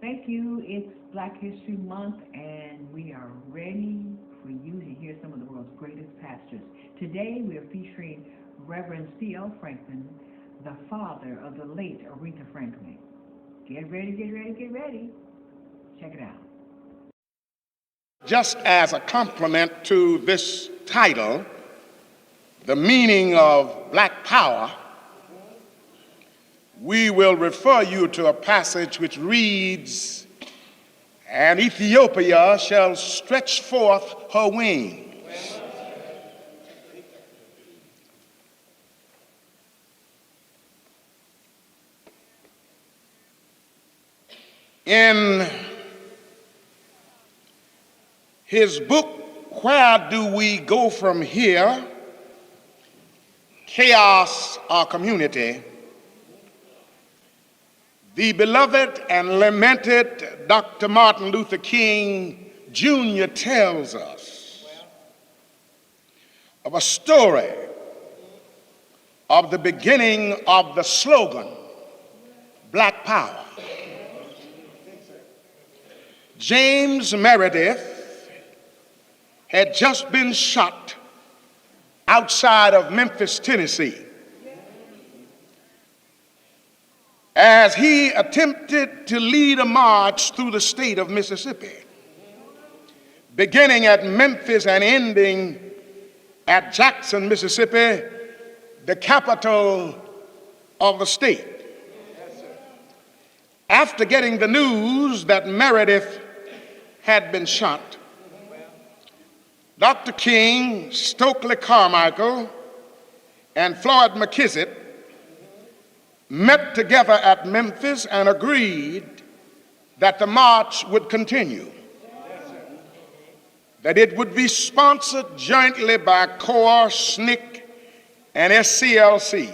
Thank you. It's Black History Month, and we are ready for you to hear some of the world's greatest pastors. Today, we are featuring Reverend C.L. Franklin, the father of the late Aretha Franklin. Get ready, get ready, get ready. Check it out. Just as a compliment to this title, the meaning of Black Power, we will refer you to a passage which reads, "And Ethiopia shall stretch forth her wings." In his book, Where Do We Go From Here? Chaos or Community, the beloved and lamented Dr. Martin Luther King Jr. tells us of a story of the beginning of the slogan, Black Power. James Meredith had just been shot outside of Memphis, Tennessee, as he attempted to lead a march through the state of Mississippi, beginning at Memphis and ending at Jackson, Mississippi, the capital of the state. After getting the news that Meredith had been shot, Dr. King, Stokely Carmichael, and Floyd McKissick met together at Memphis and agreed that the march would continue, that it would be sponsored jointly by CORE, SNCC, and SCLC,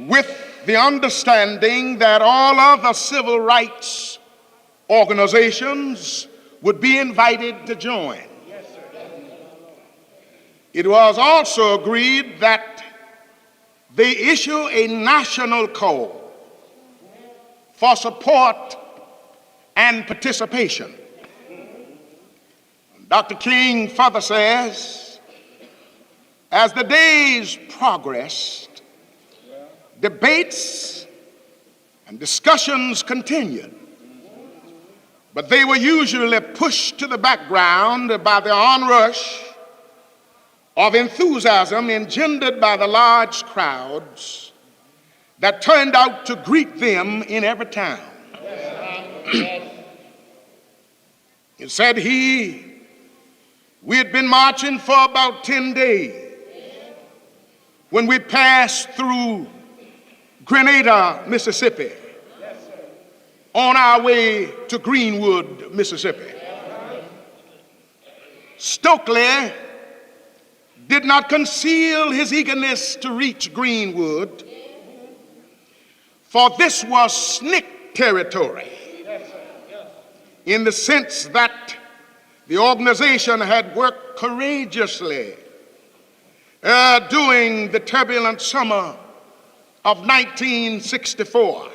with the understanding that all other civil rights organizations would be invited to join. It was also agreed that they issue a national call for support and participation. Dr. King further says, as the days progressed, debates and discussions continued, but they were usually pushed to the background by the onrush of enthusiasm engendered by the large crowds that turned out to greet them in every town. It said we had been marching for about 10 days when we passed through Grenada, Mississippi, on our way to Greenwood, Mississippi. Stokely did not conceal his eagerness to reach Greenwood, for this was SNCC territory, in the sense that the organization had worked courageously during the turbulent summer of 1964.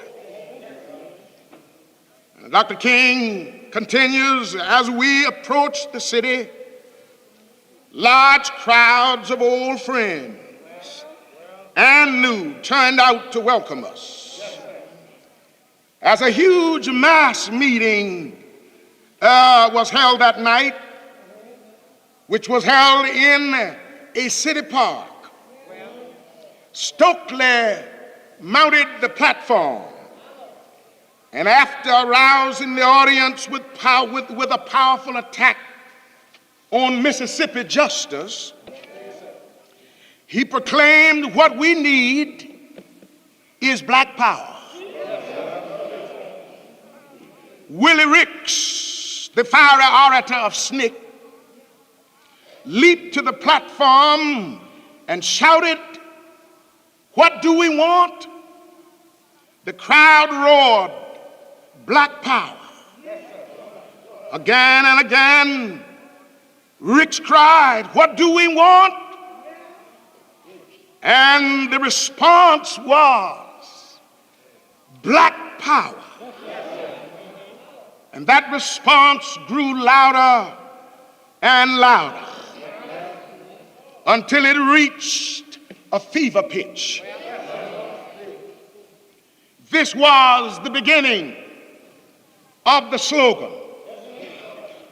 Dr. King continues, as we approached the city, large crowds of old friends and new turned out to welcome us. As a huge mass meeting was held that night, which was held in a city park, Stokely mounted the platform, and after arousing the audience with a powerful attack on Mississippi justice, he proclaimed, what we need is black power. Willie Ricks, the fiery orator of SNCC, leaped to the platform and shouted, "What do we want?" The crowd roared, "Black power." Again and again, Ricks cried, "What do we want?" And the response was, "Black power." And that response grew louder and louder until it reached a fever pitch. This was the beginning of the slogan,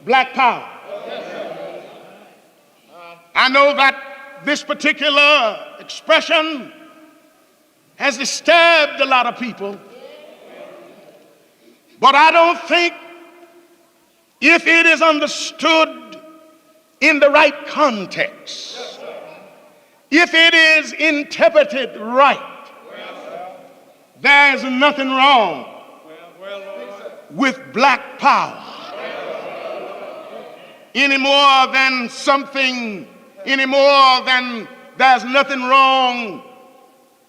Black Power. I know that this particular expression has disturbed a lot of people, but I don't think if it is understood in the right context, if it is interpreted right, there is nothing wrong with black power any more than there's nothing wrong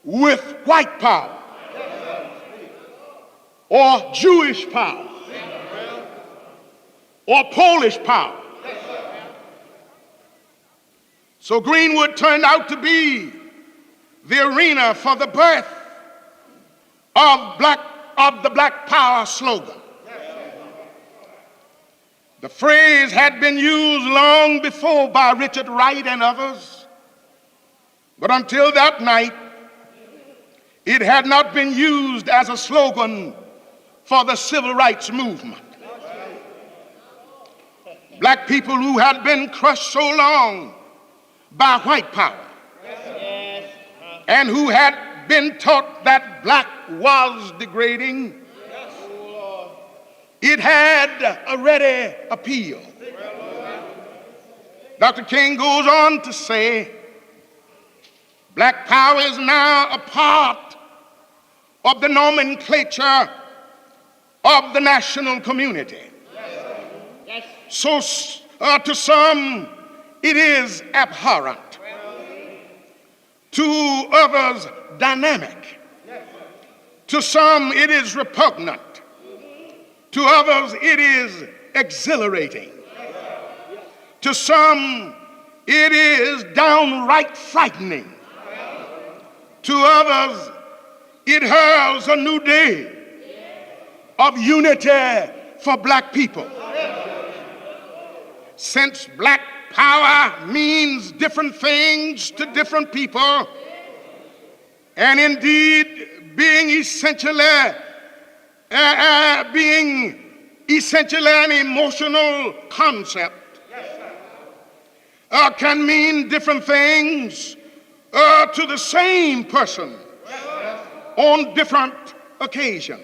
with white power or Jewish power or Polish power. So Greenwood turned out to be the arena for the birth of the Black Power slogan. The phrase had been used long before by Richard Wright and others, but until that night, it had not been used as a slogan for the civil rights movement. Black people who had been crushed so long by white power and who had been taught that black was degrading, it had already appealed. Dr. King goes on to say, black power is now a part of the nomenclature of the national community. So to some, it is abhorrent. To others, dynamic. To some, it is repugnant. To others, it is exhilarating. To some, it is downright frightening. To others, it heralds a new day of unity for black people. Since black power means different things to different people, and indeed being essentially an emotional concept, can mean different things to the same person on different occasions.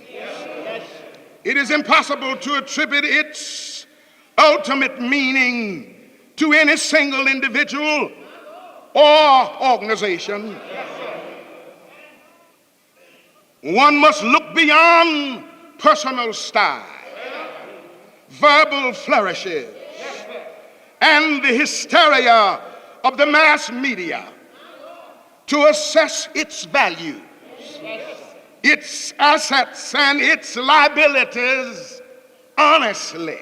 It is impossible to attribute its ultimate meaning to any single individual or organization. One must look beyond personal style, verbal flourishes, and the hysteria of the mass media to assess its value, its assets, and its liabilities honestly.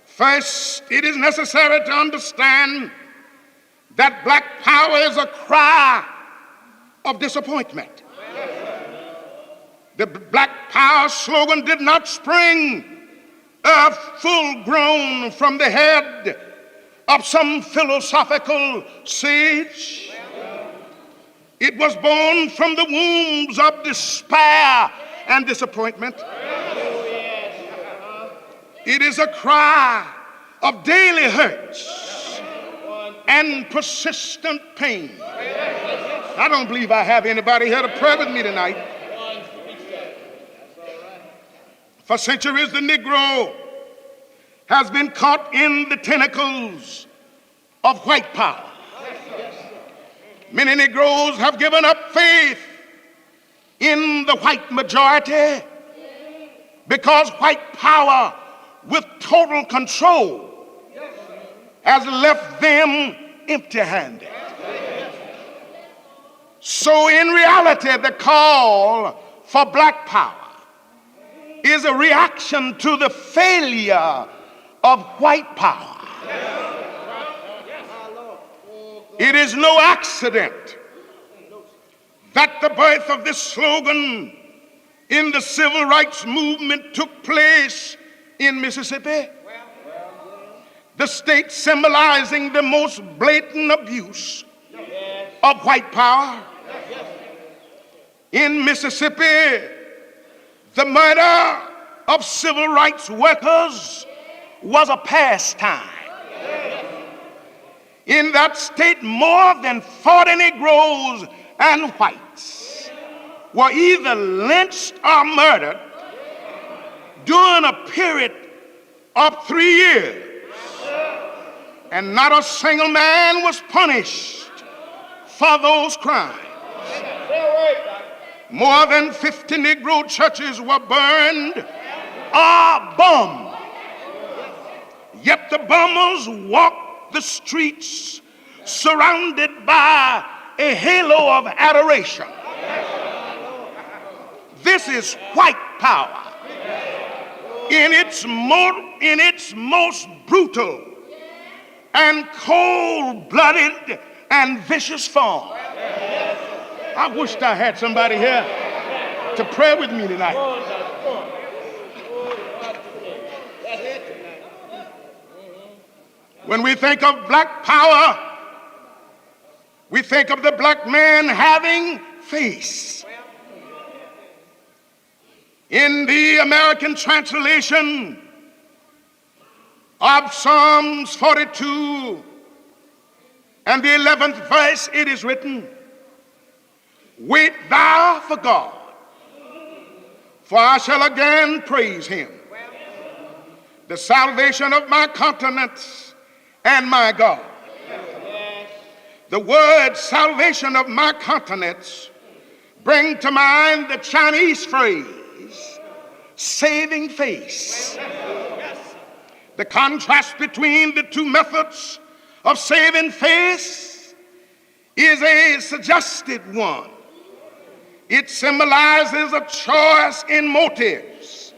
First, it is necessary to understand that black power is a cry of disappointment. The Black Power slogan did not spring full grown from the head of some philosophical sage. It was born from the wombs of despair and disappointment. It is a cry of daily hurts and persistent pain. I don't believe I have anybody here to pray with me tonight. For centuries, the Negro has been caught in the tentacles of white power. Many Negroes have given up faith in the white majority because white power with total control has left them empty-handed. So in reality, the call for black power is a reaction to the failure of white power. It is no accident that the birth of this slogan in the civil rights movement took place in Mississippi, the state symbolizing the most blatant abuse of white power. In Mississippi, the murder of civil rights workers was a pastime. In that state, more than 40 Negroes and whites were either lynched or murdered during a period of 3 years. And not a single man was punished for those crimes. More than 50 Negro churches were burned or bombed. Yet the bombers walked the streets surrounded by a halo of adoration. This is white power in its most brutal and cold-blooded and vicious form. I wished I had somebody here to pray with me tonight. When we think of black power, we think of the black man having face. In the American translation of Psalms 42 and the 11th verse, it is written, "Wait thou for God, for I shall again praise him, the salvation of my countenance and my God." The word salvation of my countenance bring to mind the Chinese phrase, saving face. The contrast between the two methods of saving face is a suggested one. It symbolizes a choice in motives,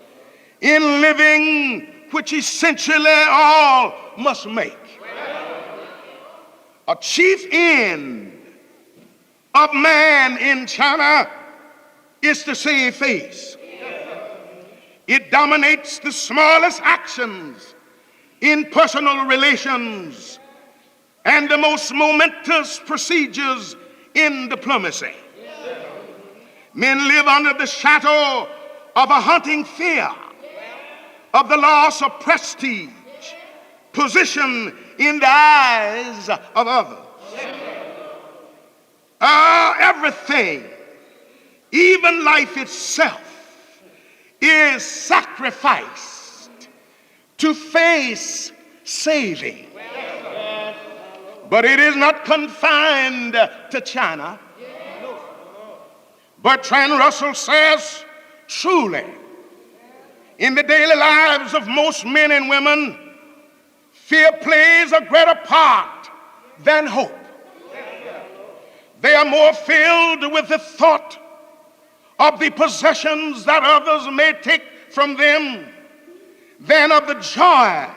in living, which essentially all must make. A chief end of man in China is to save face. It dominates the smallest actions in personal relations and the most momentous procedures in diplomacy. Men live under the shadow of a haunting fear of the loss of prestige, position in the eyes of others. Everything, even life itself, is sacrificed to face saving. But it is not confined to China. Bertrand Russell says, truly, in the daily lives of most men and women, fear plays a greater part than hope. They are more filled with the thought of the possessions that others may take from them than of the joy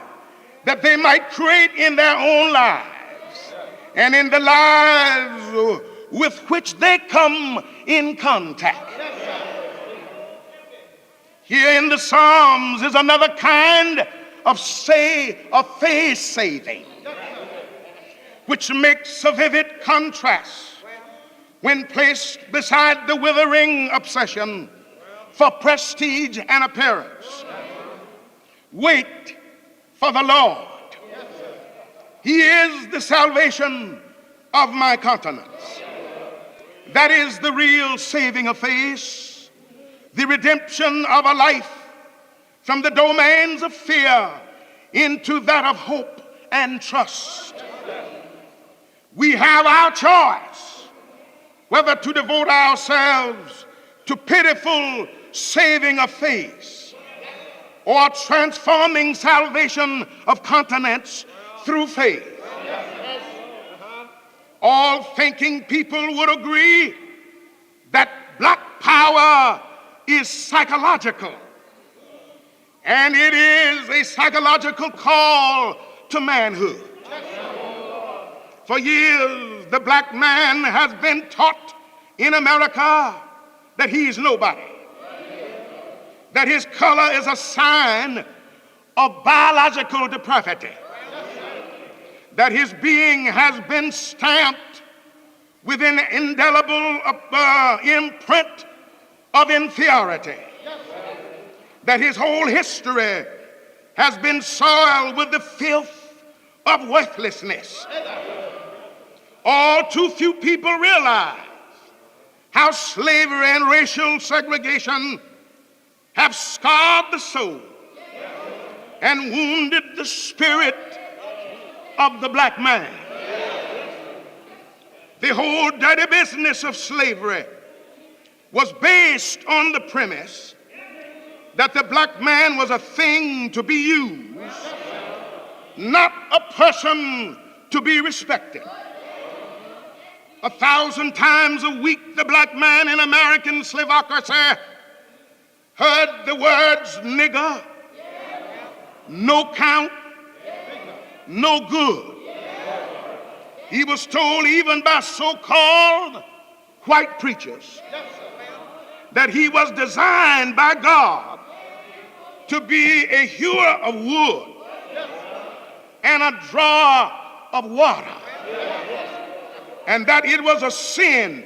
that they might create in their own lives and in the lives with which they come in contact. Here in the Psalms is another kind of faith saving, which makes a vivid contrast when placed beside the withering obsession for prestige and appearance. Wait for the Lord. He is the salvation of my countenance. That is the real saving of face, the redemption of a life from the domains of fear into that of hope and trust. We have our choice whether to devote ourselves to pitiful saving of face or transforming salvation of countenance through faith. All thinking people would agree that black power is psychological, and it is a psychological call to manhood. For years, the black man has been taught in America that he is nobody. that his color is a sign of biological depravity, that his being has been stamped with an indelible imprint of inferiority, that his whole history has been soiled with the filth of worthlessness. All too few people realize how slavery and racial segregation have scarred the soul and wounded the spirit of the black man. The whole dirty business of slavery was based on the premise that the black man was a thing to be used, not a person to be respected. 1,000 times a week, the black man in American slavocracy heard the words nigger, no count, no good. He was told even by so-called white preachers that he was designed by God to be a hewer of wood and a drawer of water, and that it was a sin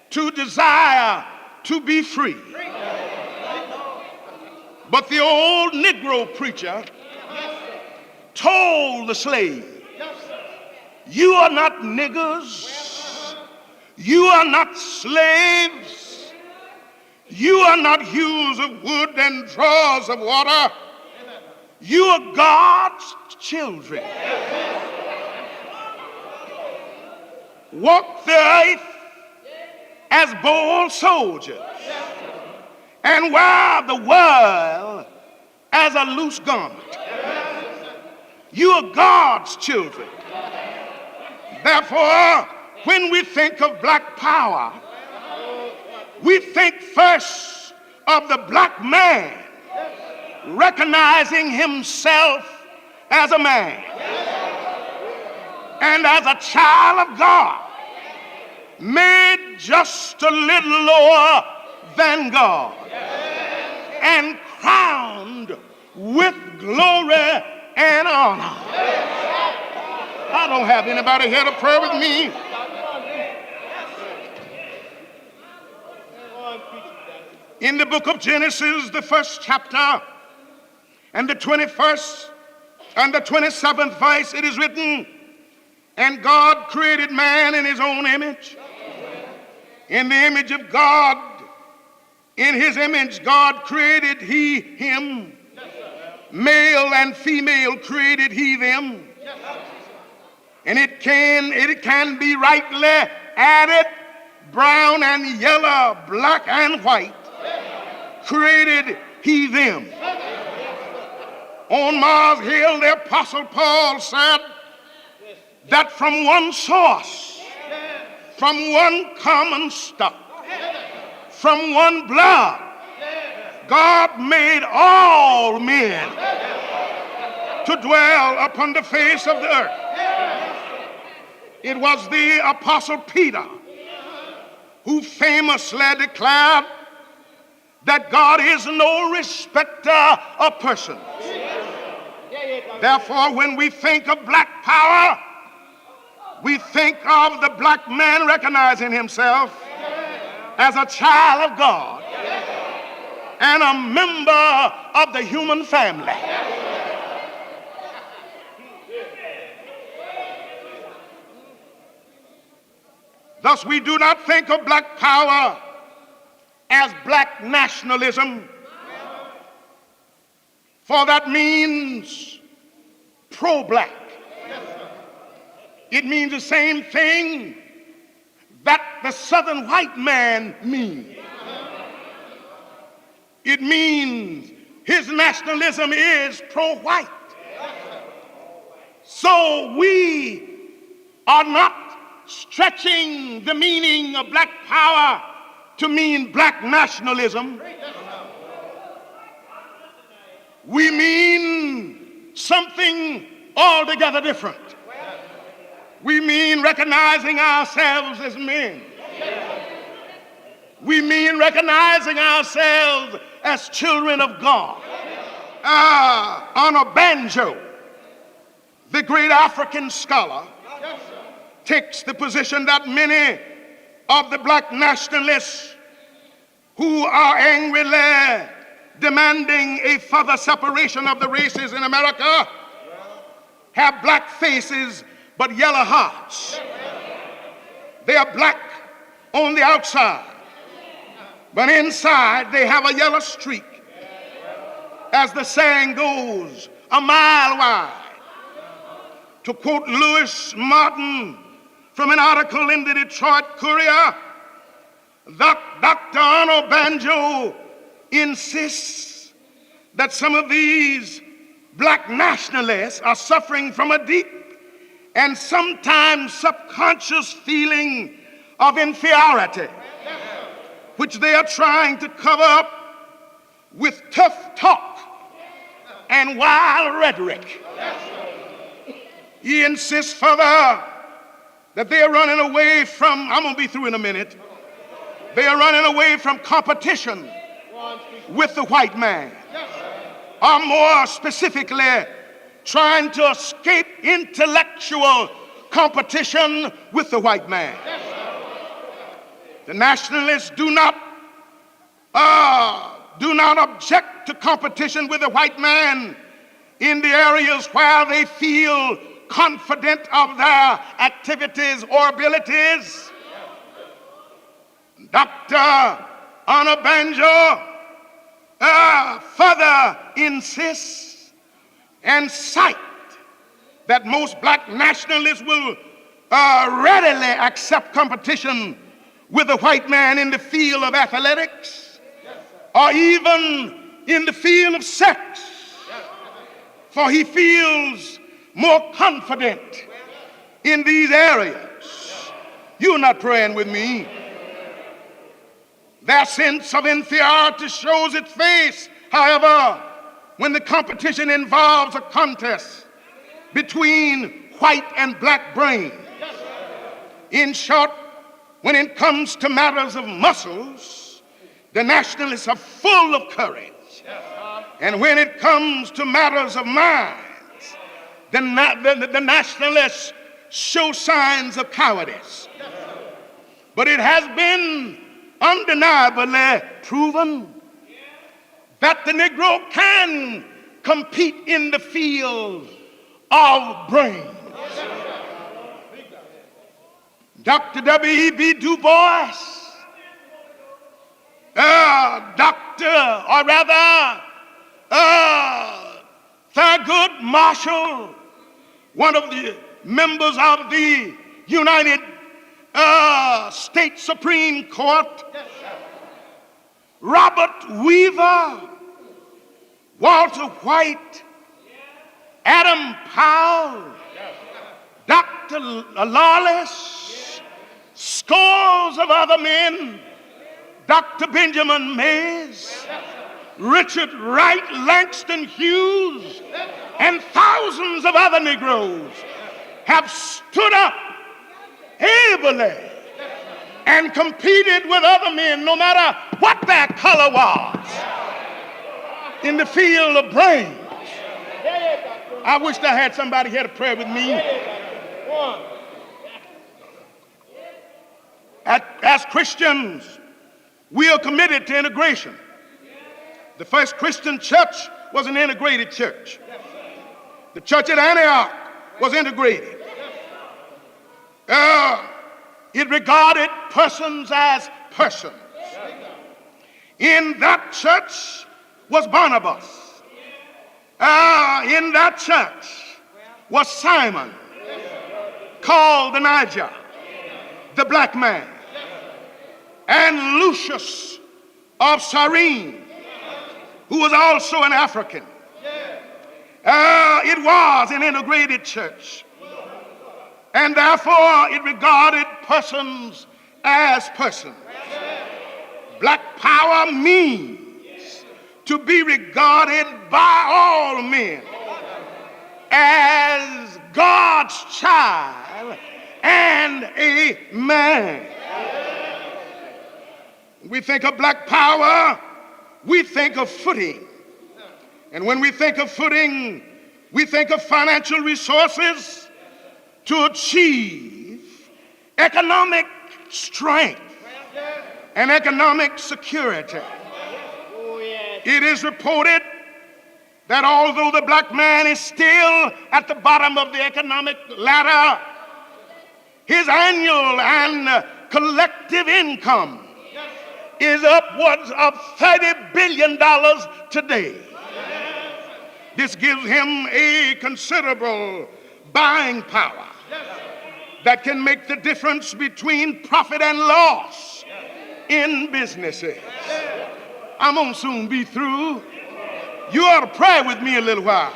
to desire to be free. But the old Negro preacher told the slave, you are not niggers, you are not slaves, you are not hewers of wood and drawers of water, you are God's children. Walk the earth as bold soldiers and wear the world as a loose garment. You are God's children. Therefore, when we think of black power, we think first of the black man recognizing himself as a man and as a child of God, made just a little lower than God and crowned with glory and honor. I don't have anybody here to pray with me. In the book of Genesis, the first chapter, and the 21st and the 27th verse, it is written, and God created man in his own image. In the image of God, in his image, God created he him. Male and female created he them. And it can be rightly added, brown and yellow, black and white, created he them. On Mars Hill, the Apostle Paul said that from one source, from one common stock, from one blood, God made all men to dwell upon the face of the earth. It was the Apostle Peter who famously declared that God is no respecter of persons. Therefore, when we think of black power, we think of the black man recognizing himself as a child of God and a member of the human family. Thus, we do not think of black power as black nationalism, for that means pro-black. It means the same thing that the southern white man means. It means his nationalism is pro-white. So we are not stretching the meaning of black power to mean black nationalism. We mean something altogether different. We mean recognizing ourselves as men. We mean recognizing ourselves as children of God. On a banjo, the great African scholar takes the position that many of the black nationalists who are angrily demanding a further separation of the races in America have black faces but yellow hearts. They are black on the outside, but inside they have a yellow streak. As the saying goes, a mile wide. To quote Lewis Martin from an article in the Detroit Courier, Dr. Arnold Banjo insists that some of these black nationalists are suffering from a deep and sometimes subconscious feeling of inferiority, which they are trying to cover up with tough talk and wild rhetoric. He insists further that they are running away from, I'm going to be through in a minute, they are running away from competition with the white man, or more specifically, trying to escape intellectual competition with the white man. The nationalists do not object to competition with the white man in the areas where they feel confident of their activities or abilities. Dr. Anna Banjo further insists and cite that most black nationalists will readily accept competition with the white man in the field of athletics or even in the field of sex, for he feels more confident in these areas. You're not praying with me. Their sense of inferiority shows its face, however, when the competition involves a contest between white and black brains. In short, when it comes to matters of muscles, the nationalists are full of courage. And when it comes to matters of minds, the nationalists show signs of cowardice. But it has been undeniably proven that the Negro can compete in the field of brains. Dr. W.E.B. Du Bois, Thurgood Marshall, one of the members of the United States Supreme Court, Robert Weaver, Walter White, Adam Powell, Dr. Lawless, scores of other men, Dr. Benjamin Mays, Richard Wright, Langston Hughes, and thousands of other Negroes have stood up ably and competed with other men, no matter what their color was, in the field of brains. I wish I had somebody here to pray with me. As Christians, we are committed to integration. The first Christian church was an integrated church. The church at Antioch was integrated. It regarded persons as persons. In that church was Barnabas. In that church was Simon, called the Niger, the black man, and Lucius of Cyrene, who was also an African. It was an integrated church, and therefore it regarded persons as persons. Black power means to be regarded by all men as God's child and a man. We think of black power, we think of footing. And when we think of footing, we think of financial resources to achieve economic strength and economic security. It is reported that although the black man is still at the bottom of the economic ladder, his annual and collective income is upwards of $30 billion today. This gives him a considerable buying power that can make the difference between profit and loss in businesses. I'm gonna soon be through. You ought to pray with me a little while.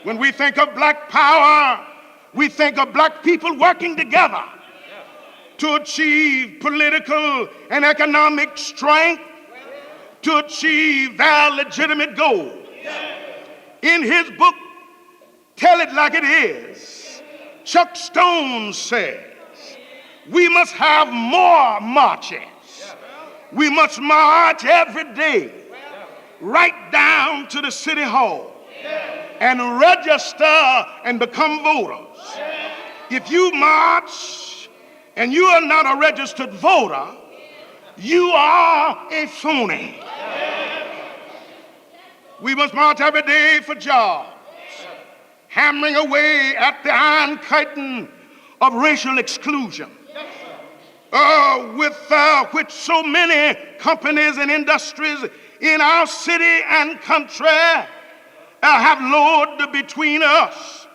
When we think of black power, we think of black people working together to achieve political and economic strength, to achieve their legitimate goals. In his book, Tell It Like It Is, Chuck Stone says, we must have more marches. We must march every day right down to the city hall and register and become voters. If you march and you are not a registered voter, you are a phony. We must march every day for jobs, hammering away at the iron curtain of racial exclusion, with which so many companies and industries in our city and country have lowered between us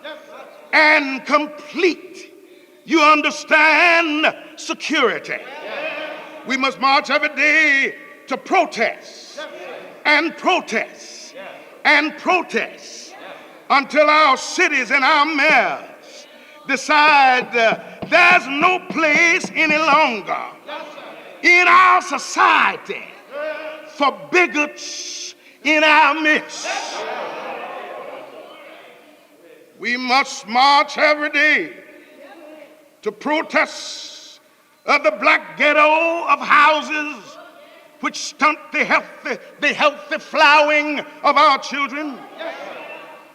and complete, you understand, security. We must march every day to protest and protest and protest until our cities and our mayors decide there's no place any longer in our society for bigots in our midst. We must march every day to protest the black ghetto of houses which stunt the healthy flowering of our children.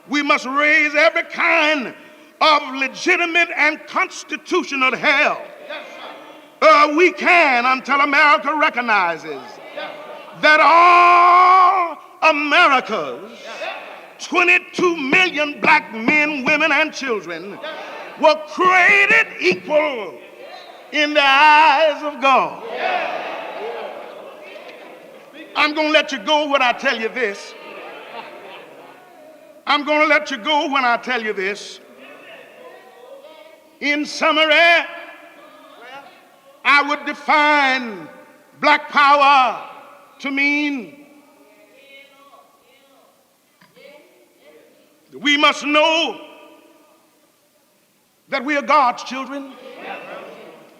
We must raise every kind of legitimate and constitutional hell we can until America recognizes that all America's 22 million black men, women, and children were created equal in the eyes of God. I'm going to let you go when I tell you this. I'm going to let you go when I tell you this. In summary, I would define black power to mean we must know that we are God's children.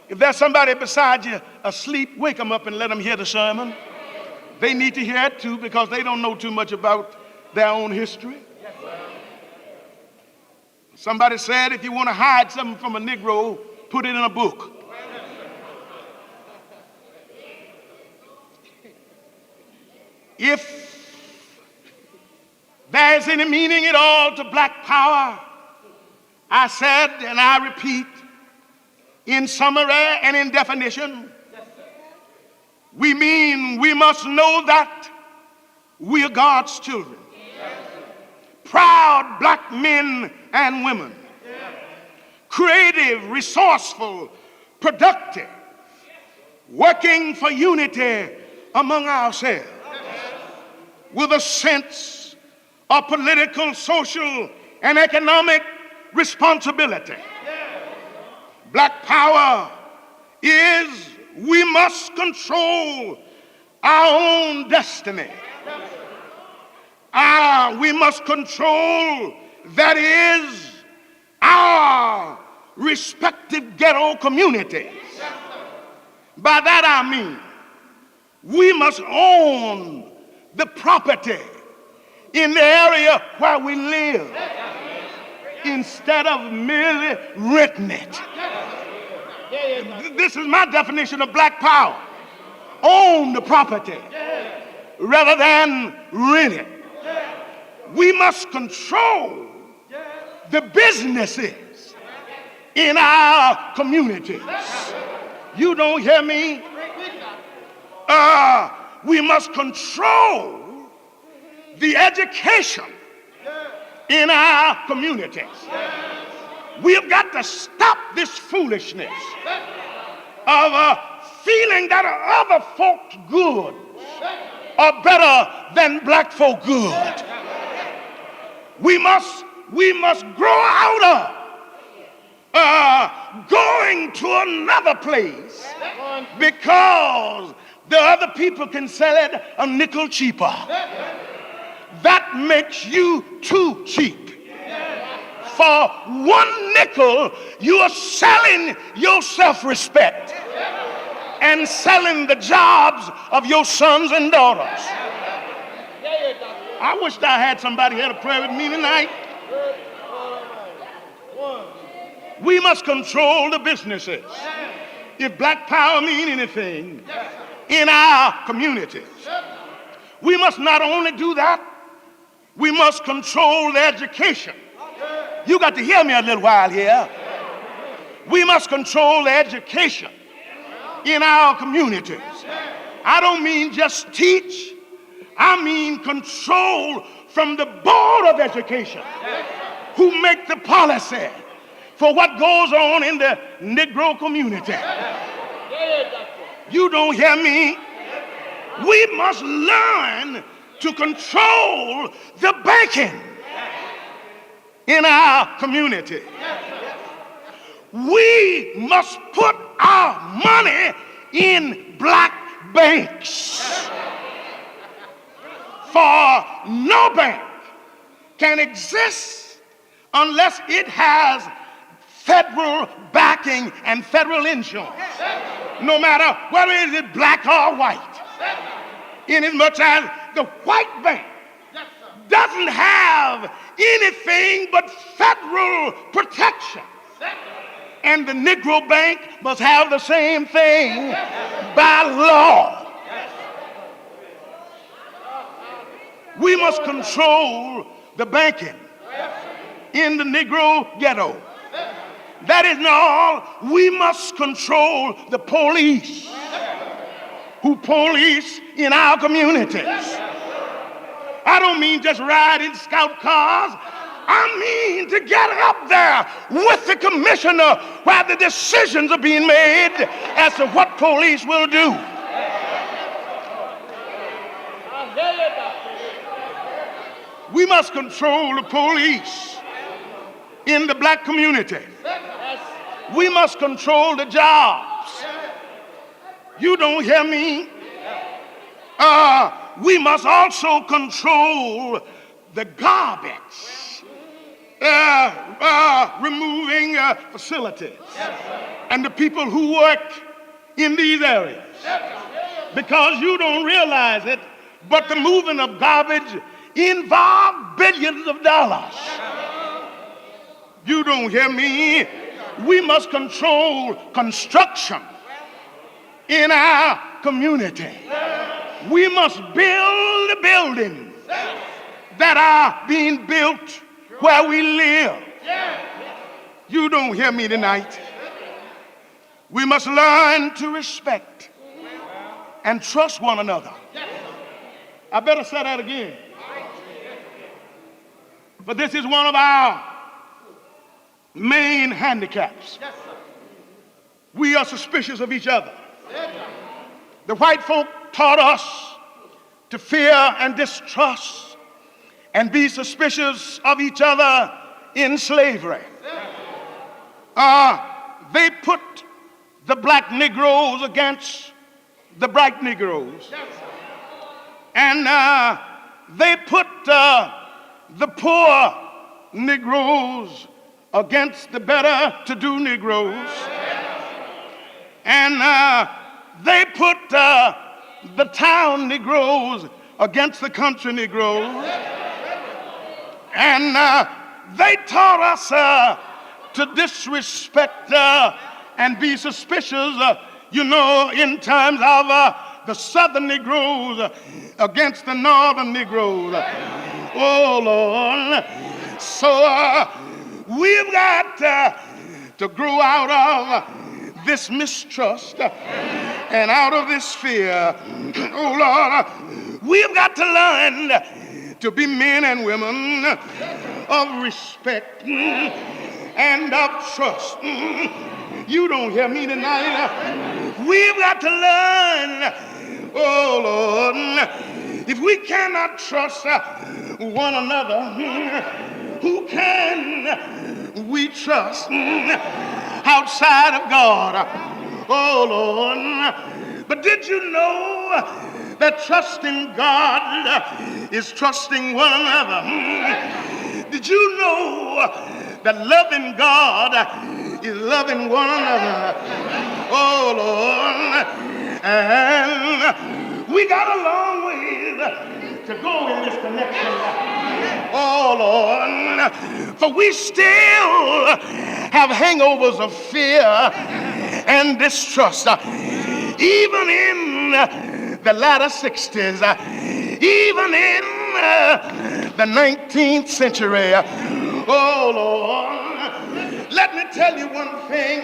If there's somebody beside you asleep, wake them up and let them hear the sermon. They need to hear it too because they don't know too much about their own history. Somebody said if you want to hide something from a Negro, put it in a book. If there's any meaning at all to black power, I said and I repeat, in summary and in definition, we mean we must know that we are God's children. Proud black men and women. Creative, resourceful, productive, working for unity among ourselves with a sense of political, social, and economic responsibility. Black power is we must control our own destiny. We must control, that is, our respective ghetto communities. By that I mean, we must own the property in the area where we live instead of merely renting it. This is my definition of black power. Own the property rather than rent it. We must control the businesses in our communities. You don't hear me? We must control the education in our communities. We've got to stop this foolishness of feeling that other folks good are better than black folk good. We must grow out of going to another place because the other people can sell it a nickel cheaper. That makes you too cheap. For 1 nickel, you are selling your self-respect and selling the jobs of your sons and daughters. I wished I had somebody here to pray with me tonight. We must control the businesses. If black power mean anything in our communities, we must not only do that, we must control the education. You got to hear me a little while here. We must control the education in our communities. I don't mean just teach. I mean control from the Board of Education, who make the policy for what goes on in the Negro community. You don't hear me? We must learn to control the banking in our community. We must put our money in black banks. For no bank can exist unless it has federal backing and federal insurance, no matter whether it is black or white. Inasmuch as the white bank doesn't have anything but federal protection, and the Negro bank must have the same thing by law. We must control the banking in the Negro ghetto. That isn't all. We must control the police who police in our communities. I don't mean just ride in scout cars. I mean to get up there with the commissioner while the decisions are being made as to what police will do. We must control the police in the black community. We must control the jobs. You don't hear me? We must also control the garbage, removing facilities and the people who work in these areas. Because you don't realize it, but the moving of garbage involves billions of dollars. You don't hear me? We must control construction in our community. We must build the buildings that are being built where we live. You don't hear me tonight. We must learn to respect and trust one another. I better say that again. But this is one of our main handicaps. We are suspicious of each other. The white folk taught us to fear and distrust and be suspicious of each other in slavery. They put the black Negroes against the bright Negroes. And they put the poor Negroes against the better-to-do Negroes. And they put the town Negroes against the country Negroes. And they taught us to disrespect and be suspicious, in times of the southern Negroes against the northern Negroes. Oh, Lord. So we've got to grow out of this mistrust and out of this fear. Oh, Lord, we've got to learn to be men and women of respect and of trust. You don't hear me tonight. We've got to learn, oh Lord, if we cannot trust one another, who can we trust outside of God? Oh Lord, but did you know that trusting God is trusting one another? Did you know that loving God is loving one another? Oh Lord, and we got a long way to go in this connection. Oh Lord, for we still have hangovers of fear and distrust, even in the latter 60s, even in the 19th century. Oh Lord, let me tell you one thing.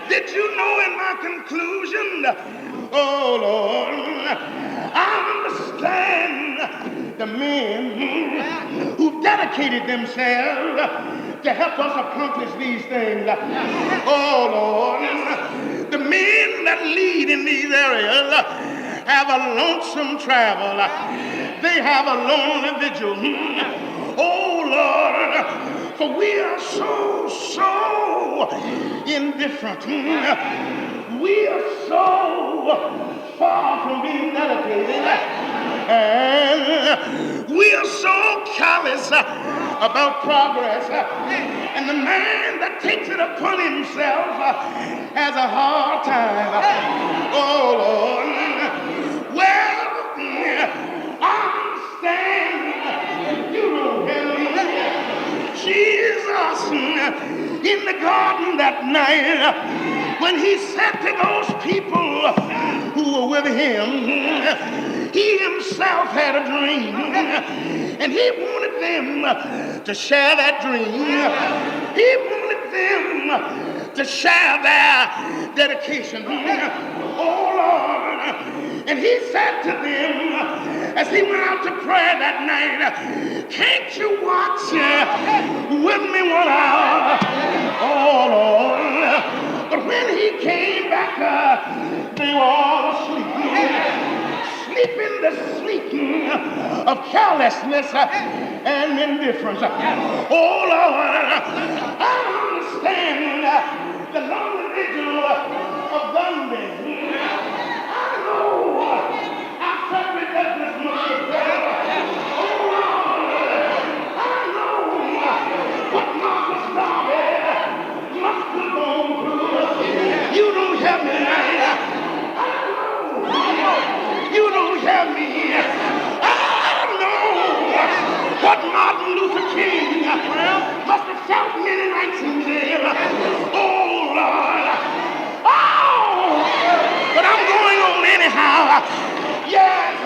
Did you know in my conclusion, oh Lord, I understand the men who dedicated themselves to help us accomplish these things. Oh Lord, the men that lead in these areas have a lonesome travel. They have a lonely vigil. Oh Lord, for we are so indifferent. We are so far from being dedicated, and we are so callous about progress. And the man that takes it upon himself has a hard time. Oh Lord, well, I understand you don't hear me. Jesus in the garden that night, when he said to those people who were with him, he himself had a dream, and he wanted them to share that dream. He wanted them to share their dedication. Oh Lord, and he said to them as he went out to prayer that night, can't you watch with me 1 hour? Oh Lord, but when he came back, they were all asleep. Sleeping the sleep of carelessness and indifference. Oh Lord, I understand the lonely vigil of Sunday. I know I said redemption must be better. Oh Lord, I know what Marcus Garvey must have gone through. You don't have me tonight. You don't hear me. I know what Martin Luther King must have felt many nights in jail. Oh, Lord. Oh, but I'm going on anyhow. Yes,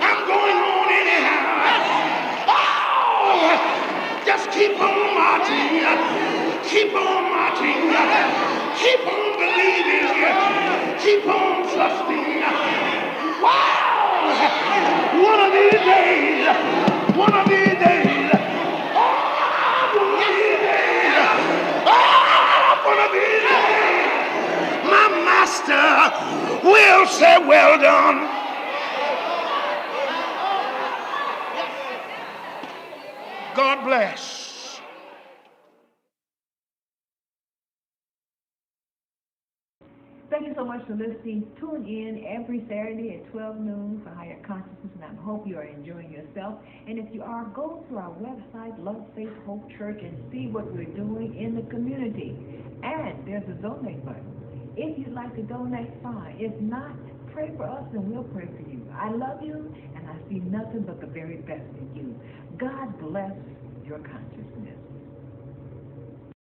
I'm going on anyhow. Oh, just keep on marching. Keep on marching. Keep on believing. Keep on trusting. Wow! One of these days, one of these days, one of these days, one of these days, my master will say, well done. God bless. Thank you so much for listening. Tune in every Saturday at 12 noon for Higher Consciousness, and I hope you are enjoying yourself. And if you are, go to our website, Love, Faith, Hope Church, and see what we're doing in the community. And there's a donate button. If you'd like to donate, fine. If not, pray for us and we'll pray for you. I love you, and I see nothing but the very best in you. God bless your consciousness.